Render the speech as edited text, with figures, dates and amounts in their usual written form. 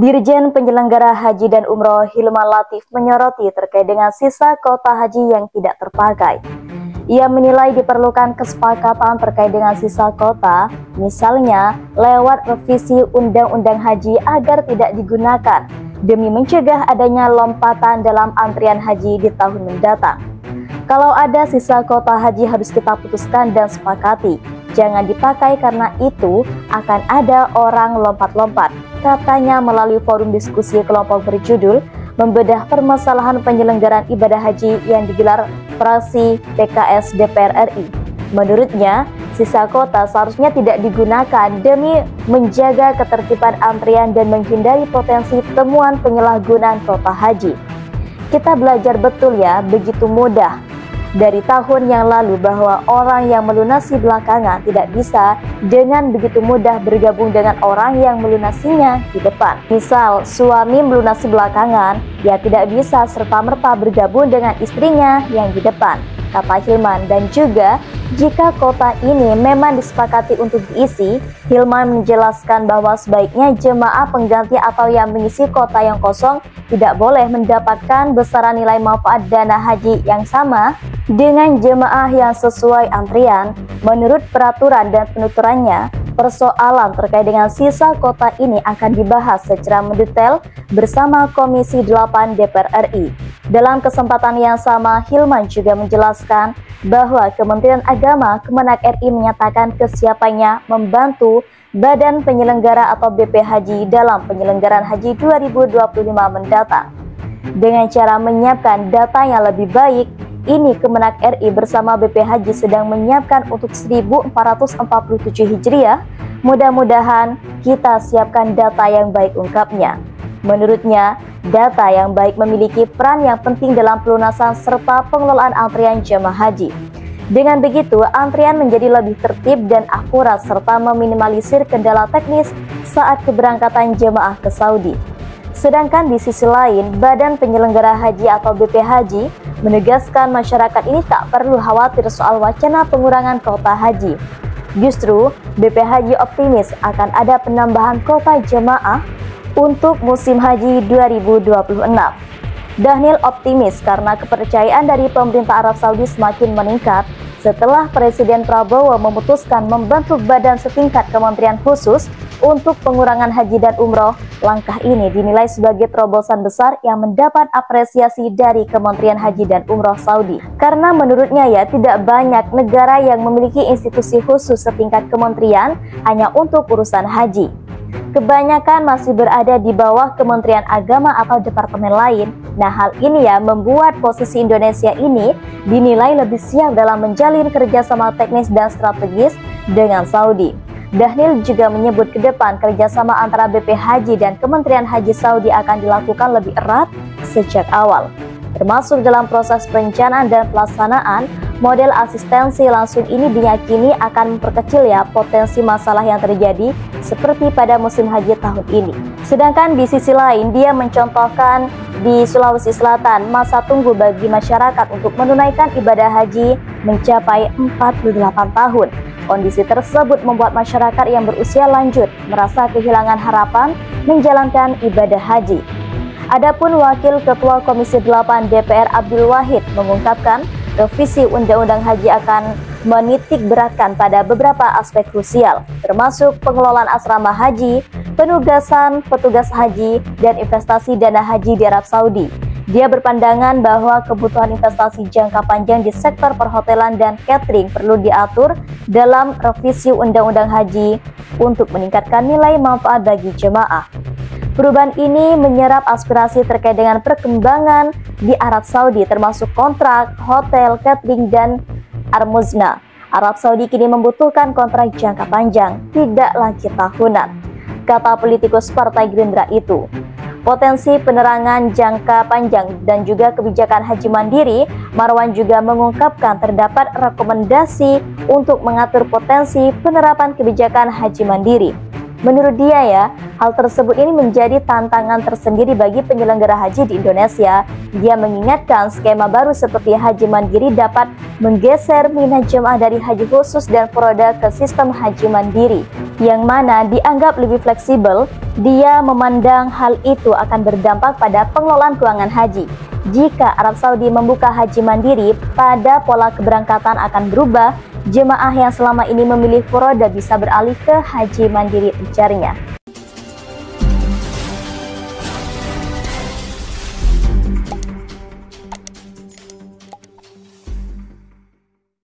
Dirjen Penyelenggara Haji dan Umroh Hilman Latif menyoroti terkait dengan sisa kuota haji yang tidak terpakai. Ia menilai diperlukan kesepakatan terkait dengan sisa kuota, misalnya lewat revisi Undang-Undang Haji agar tidak digunakan, demi mencegah adanya lompatan dalam antrian haji di tahun mendatang. Kalau ada sisa kuota haji harus kita putuskan dan sepakati. Jangan dipakai karena itu akan ada orang lompat-lompat, katanya melalui forum diskusi kelompok berjudul Membedah Permasalahan Penyelenggaraan Ibadah Haji yang digelar fraksi PKS DPR RI. Menurutnya, sisa kuota seharusnya tidak digunakan demi menjaga ketertiban antrian dan menghindari potensi temuan penyalahgunaan kuota haji. Kita belajar betul ya, begitu mudah dari tahun yang lalu bahwa orang yang melunasi belakangan tidak bisa dengan begitu mudah bergabung dengan orang yang melunasinya di depan. Misal, suami melunasi belakangan, ya tidak bisa serta-merta bergabung dengan istrinya yang di depan, kata Hilman. Dan juga, jika kuota ini memang disepakati untuk diisi, Hilman menjelaskan bahwa sebaiknya jemaah pengganti atau yang mengisi kuota yang kosong tidak boleh mendapatkan besaran nilai manfaat dana haji yang sama dengan jemaah yang sesuai antrian. Menurut peraturan dan penuturannya, persoalan terkait dengan sisa kuota ini akan dibahas secara mendetail bersama Komisi 8 DPR RI. Dalam kesempatan yang sama, Hilman juga menjelaskan bahwa Kementerian Agama Kemenak RI menyatakan kesiapannya membantu Badan Penyelenggara atau BP Haji dalam penyelenggaraan haji 2025 mendatang. Dengan cara menyiapkan data yang lebih baik, ini Kemenak RI bersama BP Haji sedang menyiapkan untuk 1447 Hijriah. Mudah-mudahan kita siapkan data yang baik, ungkapnya. Menurutnya, data yang baik memiliki peran yang penting dalam pelunasan serta pengelolaan antrian jemaah haji. Dengan begitu, antrian menjadi lebih tertib dan akurat serta meminimalisir kendala teknis saat keberangkatan jemaah ke Saudi. Sedangkan di sisi lain, Badan Penyelenggara Haji atau BP Haji menegaskan masyarakat ini tak perlu khawatir soal wacana pengurangan kuota haji. Justru, BP Haji optimis akan ada penambahan kuota jemaah untuk musim haji 2026. Dhanil optimis karena kepercayaan dari pemerintah Arab Saudi semakin meningkat setelah Presiden Prabowo memutuskan membentuk badan setingkat kementerian khusus untuk pengurangan haji dan umroh. Langkah ini dinilai sebagai terobosan besar yang mendapat apresiasi dari Kementerian Haji dan Umroh Saudi. Karena menurutnya ya tidak banyak negara yang memiliki institusi khusus setingkat kementerian hanya untuk urusan haji. Kebanyakan masih berada di bawah Kementerian Agama atau departemen lain. Nah, hal ini ya membuat posisi Indonesia ini dinilai lebih siap dalam menjalin kerjasama teknis dan strategis dengan Saudi. Dhanil juga menyebut ke depan kerjasama antara BP Haji dan Kementerian Haji Saudi akan dilakukan lebih erat sejak awal, termasuk dalam proses perencanaan dan pelaksanaan. Model asistensi langsung ini diyakini akan memperkecil ya potensi masalah yang terjadi seperti pada musim haji tahun ini. Sedangkan di sisi lain, dia mencontohkan di Sulawesi Selatan masa tunggu bagi masyarakat untuk menunaikan ibadah haji mencapai 48 tahun. Kondisi tersebut membuat masyarakat yang berusia lanjut merasa kehilangan harapan menjalankan ibadah haji. Adapun Wakil Ketua Komisi 8 DPR Abdul Wahid mengungkapkan revisi Undang-Undang Haji akan menitik beratkan pada beberapa aspek krusial, termasuk pengelolaan asrama haji, penugasan petugas haji, dan investasi dana haji di Arab Saudi. Dia berpandangan bahwa kebutuhan investasi jangka panjang di sektor perhotelan dan catering perlu diatur dalam revisi Undang-Undang Haji untuk meningkatkan nilai manfaat bagi jemaah. Perubahan ini menyerap aspirasi terkait dengan perkembangan di Arab Saudi, termasuk kontrak, hotel, catering, dan armuzna. Arab Saudi kini membutuhkan kontrak jangka panjang, tidak lagi tahunan, kata politikus Partai Gerindra itu. Potensi penerangan jangka panjang dan juga kebijakan haji mandiri, Marwan juga mengungkapkan terdapat rekomendasi untuk mengatur potensi penerapan kebijakan haji mandiri. Menurut dia ya, hal tersebut ini menjadi tantangan tersendiri bagi penyelenggara haji di Indonesia. Dia mengingatkan skema baru seperti haji mandiri dapat menggeser minat jemaah dari haji khusus dan furoda ke sistem haji mandiri, yang mana dianggap lebih fleksibel. Dia memandang hal itu akan berdampak pada pengelolaan keuangan haji. Jika Arab Saudi membuka haji mandiri, pada pola keberangkatan akan berubah. Jemaah yang selama ini memilih furoda bisa beralih ke haji mandiri, ujarnya.